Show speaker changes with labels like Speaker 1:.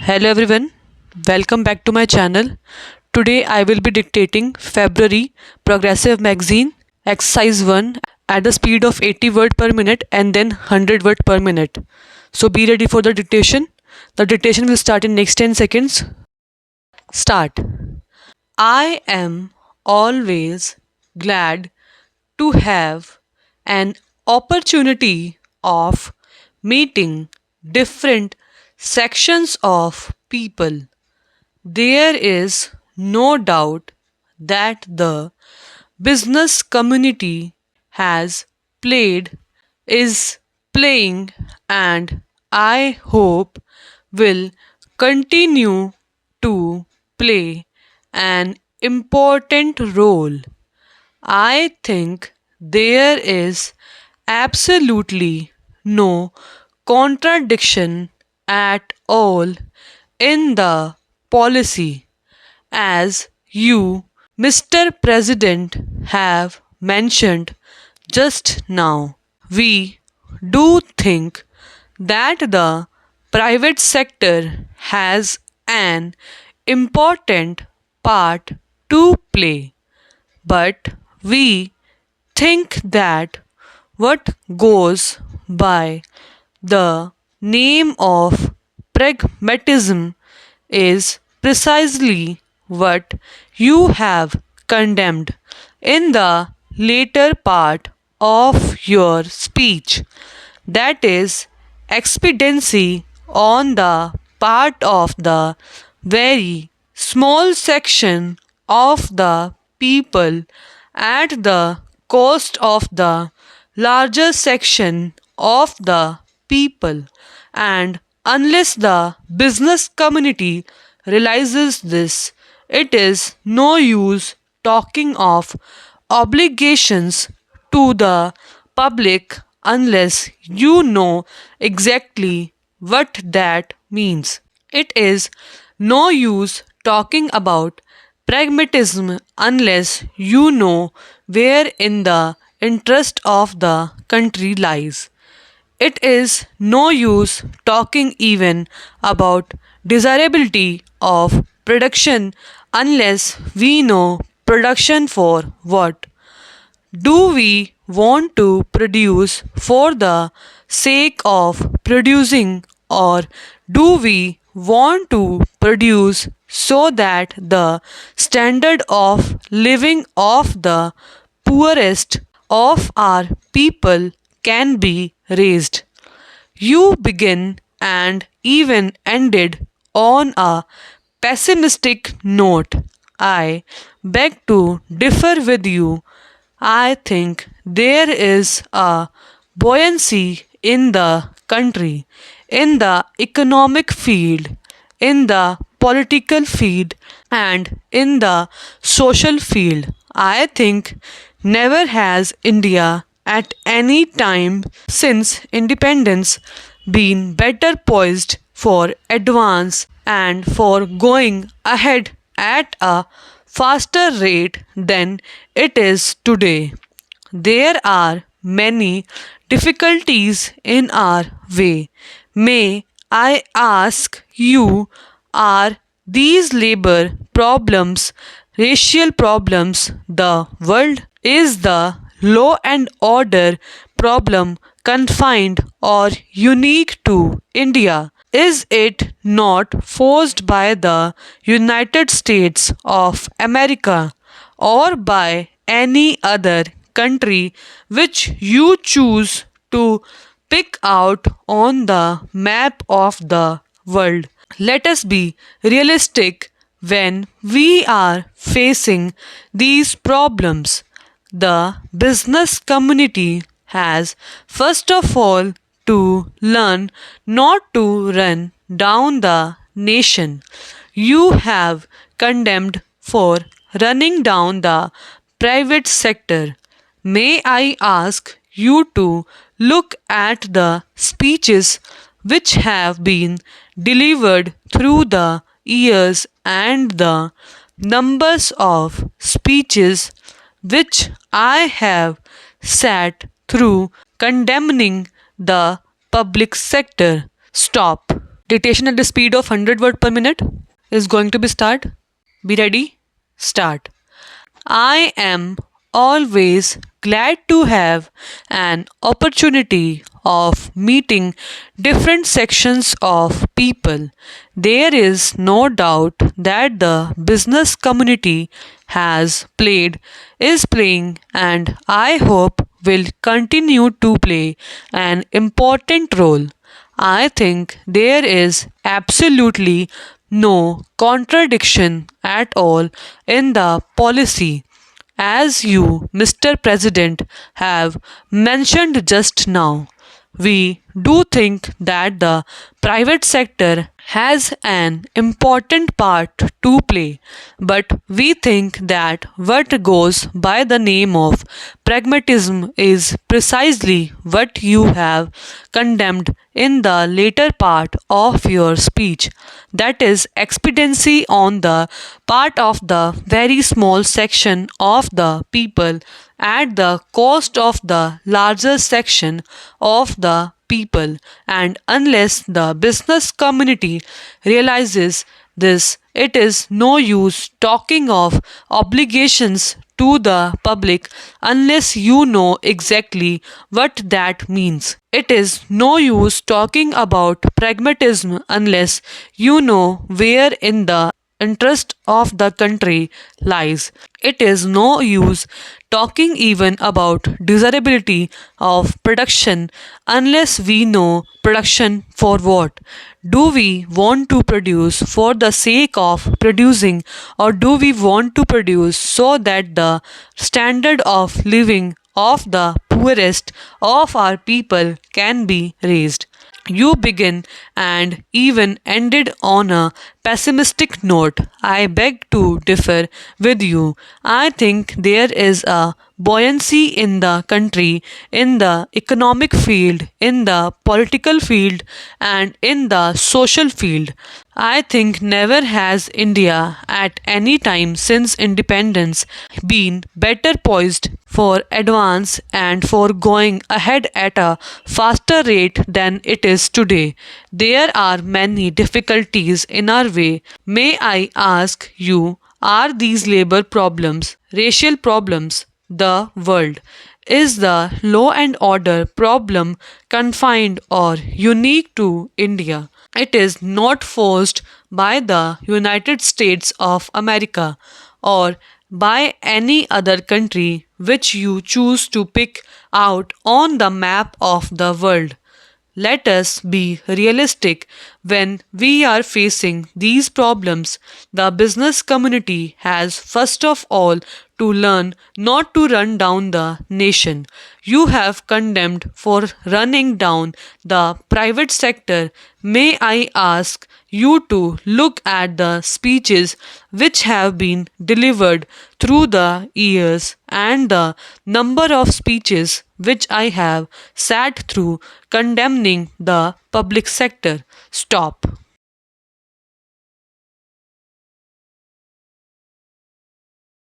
Speaker 1: Hello everyone, welcome back to my channel. Today I will be dictating February Progressive Magazine Exercise 1 at the speed of 80 word per minute and then 100 word per minute. So be ready for the dictation. The dictation will start in next 10 seconds. Start. I am always glad to have an opportunity of meeting different sections of people. There is no doubt that the business community has played, is playing, and I hope will continue to play an important role. I think there is absolutely no contradiction at all in the policy. As you, Mr. President, have mentioned just now, we do think that the private sector has an important part to play, but we think that what goes by the name of pragmatism is precisely what you have condemned in the later part of your speech. That is, expediency on the part of the very small section of the people at the cost of the larger section of the people. And unless the business community realizes this, it is no use talking of obligations to the public unless you know exactly what that means. It is no use talking about pragmatism unless you know where in the interest of the country lies. It is no use talking even about desirability of production unless we know production for what. Do we want to produce for the sake of producing, or do we want to produce so that the standard of living of the poorest of our people can be raised? You begin and even ended on a pessimistic note. I beg to differ with you. I think there is a buoyancy in the country, in the economic field, in the political field, and in the social field. I think never has India at any time since independence been better poised for advance and for going ahead at a faster rate than it is today. There are many difficulties in our way. May I ask you, are these labor problems, racial problems, the world? Is the law and order problem confined or unique to India? Is it not forced by the United States of America or by any other country which you choose to pick out on the map of the world? Let us be realistic when we are facing these problems. The business community has first of all to learn not to run down the nation. You have condemned for running down the private sector. May I ask you to look at the speeches which have been delivered through the years and the numbers of speeches which I have sat through condemning the public sector? Stop. Dictation at the speed of 100 word per minute is going to be start. Be ready. Start. I am always glad to have an opportunity of meeting different sections of people. There is no doubt that the business community is playing, and I hope will continue to play an important role. I think there is absolutely no contradiction at all in the policy, as you, Mr. President, have mentioned just now. We do think that the private sector has an important part to play, but we think that what goes by the name of pragmatism is precisely what you have condemned in the later part of your speech. That is, expediency on the part of the very small section of the people at the cost of the larger section of the people, and unless the business community realizes this, it is no use talking of obligations to the public unless you know exactly what that means. It is no use talking about pragmatism unless you know where in the interest of the country lies. It is no use talking even about desirability of production unless we know production for what. Do we want to produce for the sake of producing, or do we want to produce so that the standard of living of the poorest of our people can be raised? You begin and even ended on a pessimistic note. I beg to differ with you. I think there is a buoyancy in the country, in the economic field, in the political field, and in the social field. I think never has India at any time since independence been better poised for advance and for going ahead at a faster rate than it is today. There are many difficulties in our way. May I ask you, are these labor problems, racial problems, the world? Is the law and order problem confined or unique to India? It is not forced by the United States of America or by any other country which you choose to pick out on the map of the world. Let us be realistic when we are facing these problems. The business community has first of all to learn not to run down the nation. You have condemned for running down the private sector. May I ask you to look at the speeches which have been delivered through the years and the number of speeches which I have sat through condemning the public sector. Stop.